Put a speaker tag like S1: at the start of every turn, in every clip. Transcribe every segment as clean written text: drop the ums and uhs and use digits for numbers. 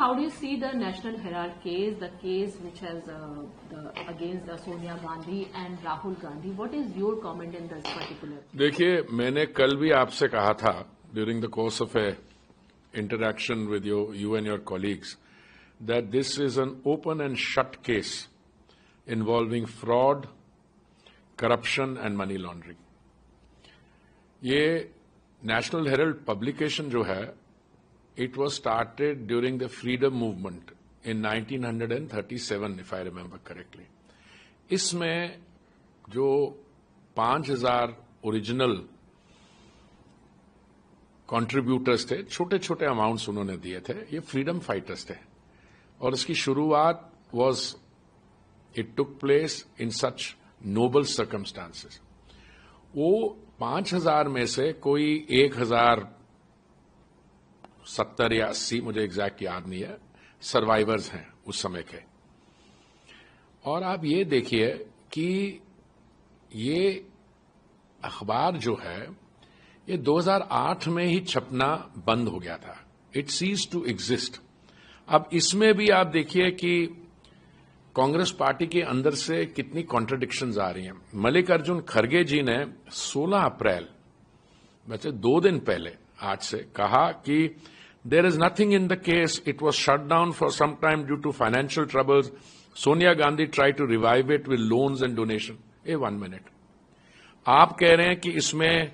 S1: how do you see the National Herald case, the case which has against Sonia Gandhi and Rahul Gandhi? What is your comment in this particular?
S2: देखिए, मैंने कल भी आपसे कहा था during the course of a interaction with you and your colleagues that this is an open and shut case involving fraud, corruption and money laundering. ये National Herald publication जो है, it was started during the freedom movement in 1937, if I remember correctly. इसमें जो 5,000 original contributors थे, छोटे छोटे amounts उन्होंने दिए थे, ये फ्रीडम फाइटर्स थे और इसकी शुरुआत it took place in such noble circumstances. वो 5,000 में से कोई 1,070 या 80, मुझे एग्जैक्ट याद नहीं है, सर्वाइवर्स हैं उस समय के. और आप ये देखिए कि ये अखबार जो है ये 2008 में ही छपना बंद हो गया था. It ceased to exist. अब इसमें भी आप देखिए कि कांग्रेस पार्टी के अंदर से कितनी कॉन्ट्रडिक्शंस आ रही हैं. मल्लिकार्जुन खड़गे जी ने 16 अप्रैल, वैसे 2 दिन पहले आज से, कहा कि there is nothing in the case, it was shut down for some time due to financial troubles. Sonia Gandhi try to revive it with loans and donation. 1 minute, आप कह रहे हैं कि इसमें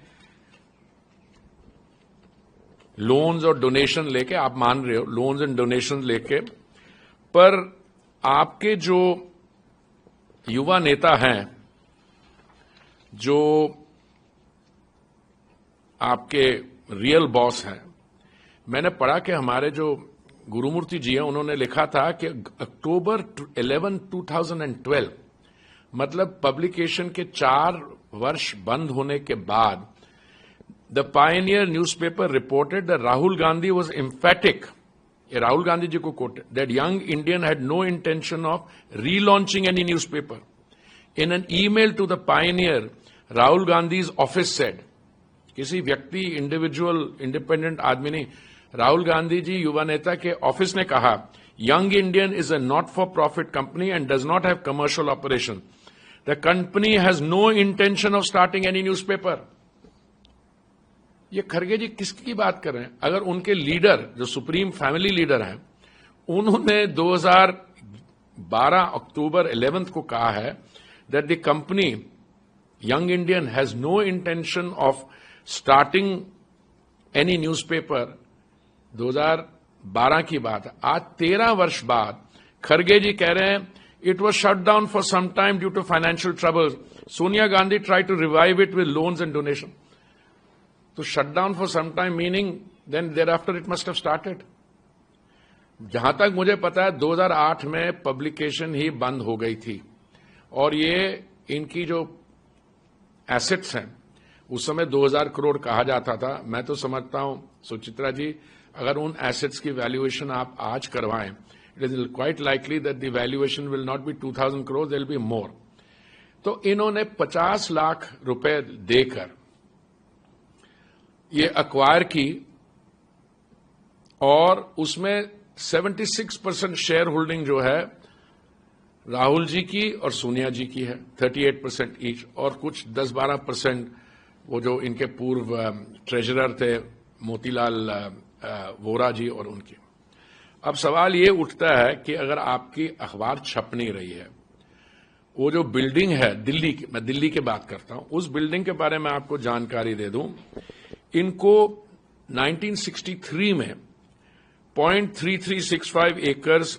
S2: लोन्स और डोनेशन लेके, आप मान रहे हो लोन्स एंड डोनेशन लेके, पर आपके जो युवा नेता हैं, जो आपके रियल बॉस हैं, मैंने पढ़ा कि हमारे जो गुरुमूर्ति जी हैं, उन्होंने लिखा था कि अक्टूबर 11, 2012, मतलब पब्लिकेशन के 4 वर्ष बंद होने के बाद, the Pioneer newspaper reported that Rahul Gandhi was emphatic, ये राहुल गांधी जी को quote, that young Indian had no intention of relaunching any newspaper. In an email to the Pioneer, Rahul Gandhi's office said, किसी व्यक्ति, इंडिविजुअल, इंडिपेंडेंट आदमी नहीं, राहुल गांधी जी युवा नेता के ऑफिस ने कहा, Young Indian is a not for profit company and does not have commercial operation. The company has no intention of starting any newspaper. ये खड़गे जी किसकी बात कर रहे हैं? अगर उनके लीडर, जो सुप्रीम फैमिली लीडर हैं, उन्होंने 2012 अक्टूबर 11 को कहा है that the company Young Indian has no intention of starting any newspaper, 2012 की बात है. आज 13 वर्ष बाद खड़गे जी कह रहे हैं it was shut down for some time due to financial troubles. Sonia Gandhi try to revive it with loans and donation. तो shut down for some time meaning then thereafter it must have started. जहां तक मुझे पता है 2008 में publication ही बंद हो गई थी और ये इनकी जो एसेट्स हैं उस समय 2,000 करोड़ कहा जाता था. मैं तो समझता हूं सुचित्रा जी, अगर उन एसेट्स की वैल्यूएशन आप आज करवाएं, it is quite likely that the valuation will not be 2,000 crore, there will be more. तो इन्होंने 50 लाख रुपए देकर ये अक्वायर की और उसमें 76% शेयर होल्डिंग जो है राहुल जी की और सोनिया जी की है, 38% ईच, और कुछ 10-12% वो जो इनके पूर्व ट्रेजरर थे मोतीलाल वोरा जी और उनकी. अब सवाल ये उठता है कि अगर आपकी अखबार छप नहीं रही है, वो जो बिल्डिंग है दिल्ली की, मैं दिल्ली की बात करता हूं, उस बिल्डिंग के बारे में आपको जानकारी दे दूं. इनको 1963 में 0.3365 एकर्स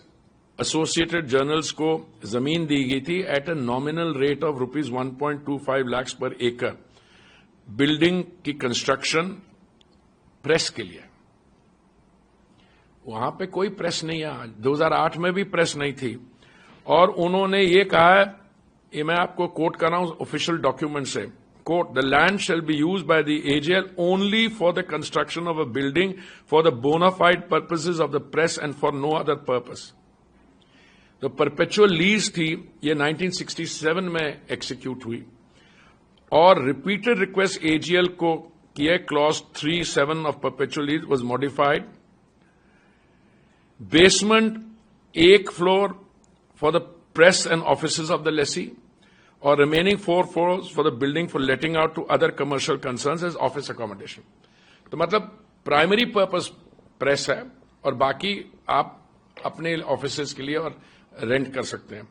S2: एसोसिएटेड जर्नल्स को जमीन दी गई थी at a nominal rate of rupees 1.25 lakh पर एकड़, बिल्डिंग की कंस्ट्रक्शन प्रेस के लिए. वहां पे कोई प्रेस नहीं है. 2008 में भी प्रेस नहीं थी. और उन्होंने ये कहा है, ये मैं आपको कोट कर रहा हूं ऑफिशियल डॉक्यूमेंट से, quote, the land shall be used by the AGL only for the construction of a building for the bona fide purposes of the press and for no other purpose. तो perpetual lease थी, ये 1967 में execute हुई और repeated request AJL को किए. Clause 3(7) of perpetual lease was modified basement एक floor for the press and offices of the lessee और remaining 4 floors for the building for letting out to other commercial concerns as office accommodation. तो मतलब primary purpose press है और बाकी आप अपने offices के लिए और रेंट कर सकते हैं।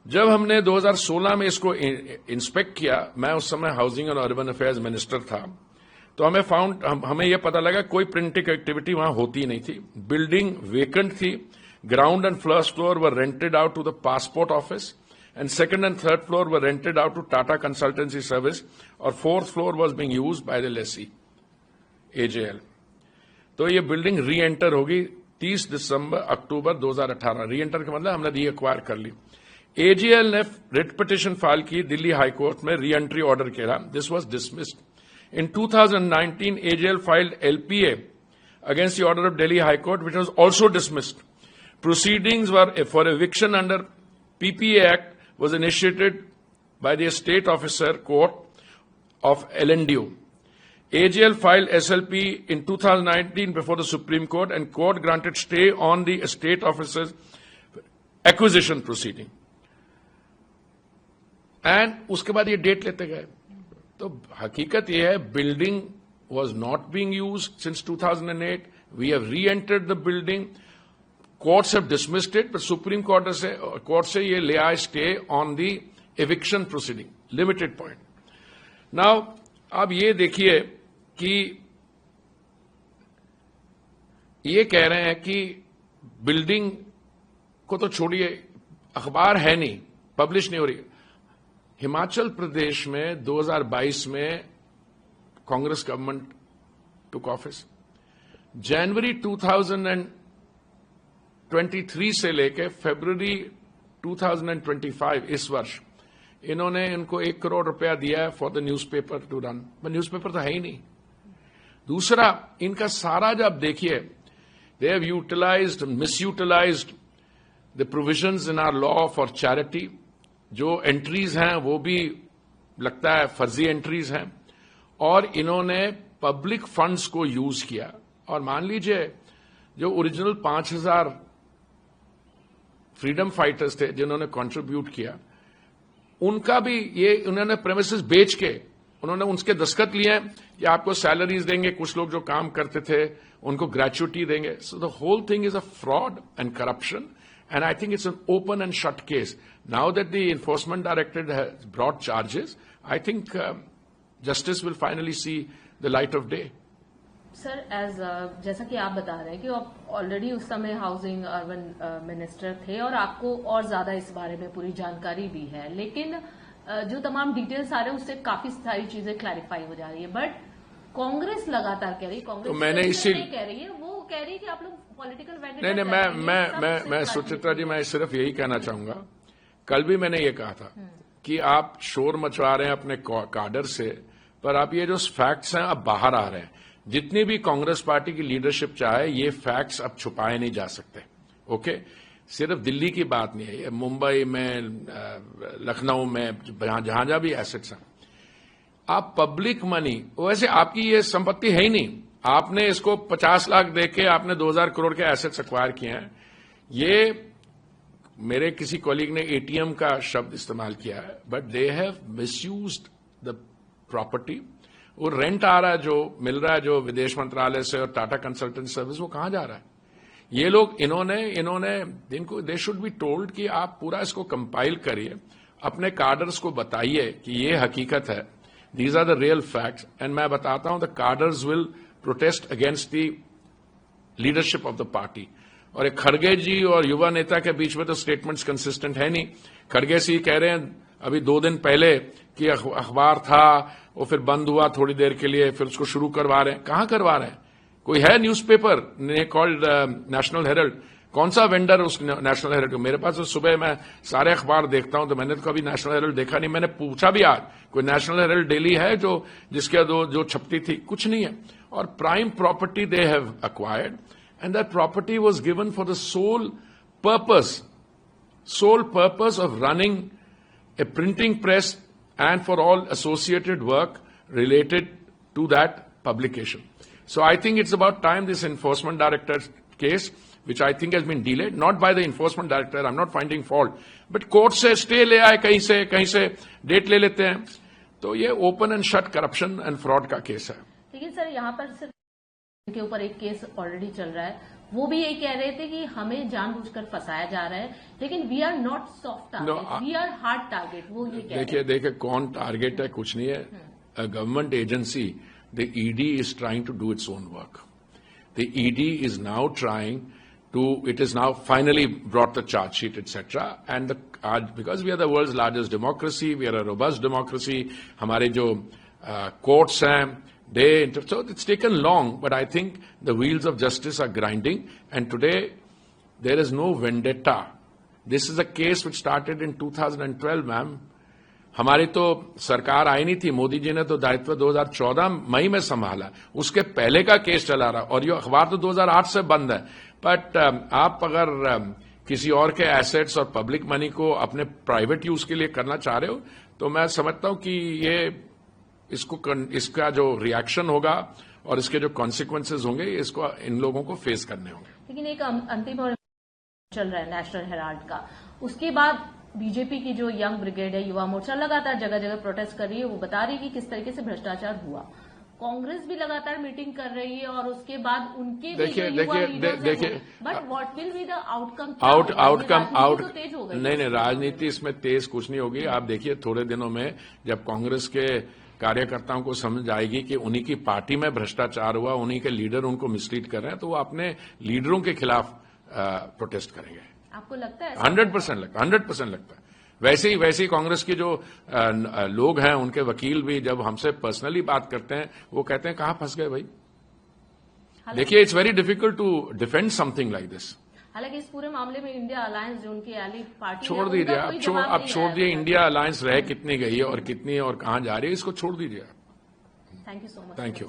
S2: जब हमने 2016 में इसको इंस्पेक्ट किया, मैं उस समय housing and urban affairs minister था, तो हमें यह पता लगा कोई प्रिंटिंग एक्टिविटी वहां होती नहीं थी। बिल्डिंग वेकेंट थी। Ground and first floor were rented out to the passport office and second and third floor were rented out to Tata Consultancy Service और fourth floor was being used by the lessee AJL। तो ये building री enter होगी 30 अक्टूबर 2018। री enter का मतलब हमने री एक्वायर कर ली। AJL ने रिट पिटिशन फाइल की दिल्ली हाई कोर्ट में री एंट्री ऑर्डर किया। This was dismissed. In 2019, AJL filed LPA against the order of Delhi High Court, which was also dismissed. Proceedings were for eviction under PPA Act was initiated by the State Officer Court of LNDO. AJL filed SLP in 2019 before the Supreme Court, and court granted stay on the State Officer's acquisition proceeding. And उसके बाद ये date लेते गए। तो हकीकत यह है, building was not being used since 2008। We have reentered the building. Courts have dismissed it, but Supreme Court से ये ले आए stay on the eviction proceeding, limited point. Now अब ये देखिए कि ये कह रहे हैं कि बिल्डिंग को तो छोड़िए, अखबार है नहीं, पब्लिश नहीं हो रही। हिमाचल प्रदेश में 2022 में कांग्रेस गवर्नमेंट टुक ऑफिस। जनवरी 2023 से लेकर फरवरी 2025 इस वर्ष इन्होंने इनको 1 करोड़ रुपया दिया है for the newspaper to run. पर न्यूज़पेपर तो है ही नहीं। दूसरा, इनका सारा जब देखिए, they have utilised, misutilised the provisions in our law for charity. जो एंट्रीज हैं वो भी लगता है फर्जी एंट्रीज हैं, और इन्होंने पब्लिक फंड्स को यूज किया। और मान लीजिए जो ओरिजिनल 5000 फ्रीडम फाइटर्स थे जिन्होंने कंट्रीब्यूट किया, उनका भी ये उन्होंने प्रेमिसेस बेच के उन्होंने उनके दस्तखत लिए कि आपको सैलरीज देंगे, कुछ लोग जो काम करते थे उनको ग्रेचुइटी देंगे। So the whole thing is a fraud and corruption, and I think it's an open and shut case. Now that the Enforcement Directorate has brought charges, I think justice will finally see the light of day.
S1: Sir, जैसा कि आप बता रहे हैं कि आप already उस समय हाउसिंग अर्बन मिनिस्टर थे और आपको और ज्यादा इस बारे में पूरी जानकारी भी है, लेकिन जो तमाम डिटेल्स आ रहे हैं उससे काफी सारी चीजें क्लैरिफाई हो जा रही है। बट कांग्रेस लगातार कह रही है, कांग्रेस
S2: तो मैंने इसी
S1: कह रही है, वो कह रही है कि आप लोग पॉलिटिकल
S2: नहीं, मैं सुचित्रा जी, मैं सिर्फ यही कहना चाहूंगा, कल भी मैंने ये कहा था कि आप शोर मचवा रहे हैं अपने काडर से, पर आप ये जो फैक्ट्स हैं अब बाहर आ रहे हैं। जितनी भी कांग्रेस पार्टी की लीडरशिप चाहे, ये फैक्ट्स अब छुपाए नहीं जा सकते। ओके, सिर्फ दिल्ली की बात नहीं है, ये मुंबई में, लखनऊ में, जहां भी एसेट्स हैं, आप पब्लिक मनी, वैसे आपकी ये संपत्ति है ही नहीं, आपने इसको 50 लाख देके आपने 2000 करोड़ के एसेट्स एक्वायर किए हैं। ये मेरे किसी कॉलीग ने एटीएम का शब्द इस्तेमाल किया है, but they have misused the property. वो रेंट आ रहा है, जो मिल रहा है, जो विदेश मंत्रालय से और टाटा कंसल्टेंसी सर्विस, वो कहां जा रहा है? ये लोग इन्होंने इनको दे शुड बी टोल्ड कि आप पूरा इसको कंपाइल करिए, अपने कार्डर्स को बताइए कि ये हकीकत है, these are the real facts. And मैं बताता हूं, the cadres will protest against the leadership of the party. और एक खड़गे जी और युवा नेता के बीच में तो स्टेटमेंट्स कंसिस्टेंट है नहीं। खड़गे जी कह रहे हैं अभी 2 दिन पहले कि अखबार था, वो फिर बंद हुआ थोड़ी देर के लिए, फिर उसको शुरू करवा रहे हैं। कहां करवा रहे हैं? कोई है न्यूज़पेपर ने कॉल्ड नेशनल हेराल्ड? कौन सा वेंडर उस नेशनल हेराल्ड? मेरे पास तो सुबह मैं सारे अखबार देखता हूं, तो मैंने तो कभी नेशनल हेराल्ड देखा नहीं। मैंने पूछा भी आज, कोई नेशनल हेराल्ड डेली है जिसके जो छपती थी? कुछ नहीं है। और prime property they have acquired, and that property was given for the sole purpose of running a printing press and for all associated work related to that publication. So I think it's about time this enforcement director's case which I think has been delayed, not by the enforcement director, I'm not finding fault, but court से stay ले आए, कहीं से date ले लेते हैं, तो ये open and shut corruption and fraud का केस है।
S1: लेकिन सर यहाँ पर सिर्फ के ऊपर एक केस ऑलरेडी चल रहा है, वो भी ये कह रहे थे कि हमें जानबूझकर फंसाया जा रहा है, लेकिन we are not soft target, we are hard target, वो ये कह रहे हैं।
S2: देखिए कौन टारगेट है, कुछ नहीं है। A government agency, the ED is trying to do its own work. The ED is now trying to, it is now finally brought the charge sheet, etc. And because we are the world's largest democracy, we are a robust democracy, हमारे जो courts हैं, so it's taken long, but I think the wheels of justice are grinding, and today there is no vendetta. This is a case which started in 2012, ma'am. हमारी तो सरकार आई नहीं थी, मोदी जी ने तो दायित्व 2014 मई में संभाला, उसके पहले का केस चला रहा, और ये अखबार तो 2008 से बंद है। बट आप अगर किसी और के एसेट्स और पब्लिक मनी को अपने प्राइवेट यूज के लिए करना चाह रहे हो, तो मैं समझता हूं कि ये इसका जो रिएक्शन होगा और इसके जो कॉन्सिक्वेंसेज होंगे, इसको इन लोगों को फेस करने होंगे।
S1: लेकिन एक अंतिम और चल रहा है नेशनल हेराल्ड का, उसके बाद बीजेपी की जो यंग ब्रिगेड है, युवा मोर्चा, लगातार जगह जगह प्रोटेस्ट कर रही है, वो बता रही है कि किस तरीके से भ्रष्टाचार हुआ। कांग्रेस भी लगातार मीटिंग कर रही है, और उसके बाद उनके
S2: देखिए
S1: but what will be the outcome? तेज हो गई।
S2: नहीं, राजनीति इसमें तेज कुछ नहीं होगी। आप देखिए थोड़े दिनों में जब कांग्रेस के कार्यकर्ताओं को समझ आएगी कि उन्हीं की पार्टी में भ्रष्टाचार हुआ, उन्हीं के लीडर उनको मिसलीड कर रहे हैं, तो वो अपने लीडरों के खिलाफ प्रोटेस्ट करेंगे।
S1: आपको लगता है?
S2: 100% लगता है। वैसे ही कांग्रेस के जो लोग हैं, उनके वकील भी जब हमसे पर्सनली बात करते हैं, वो कहते हैं कहां फंस गए भाई। देखिए, it's very difficult to defend something like this.
S1: हालांकि इस पूरे मामले में इंडिया अलायंस जो उनकी एली पार्टी
S2: छोड़ दीजिए, अब छोड़ दिए इंडिया अलायंस रह कितनी गई है और कितनी और कहां जा रही है, इसको छोड़ दीजिए।
S1: Thank you so much.
S2: Thank you.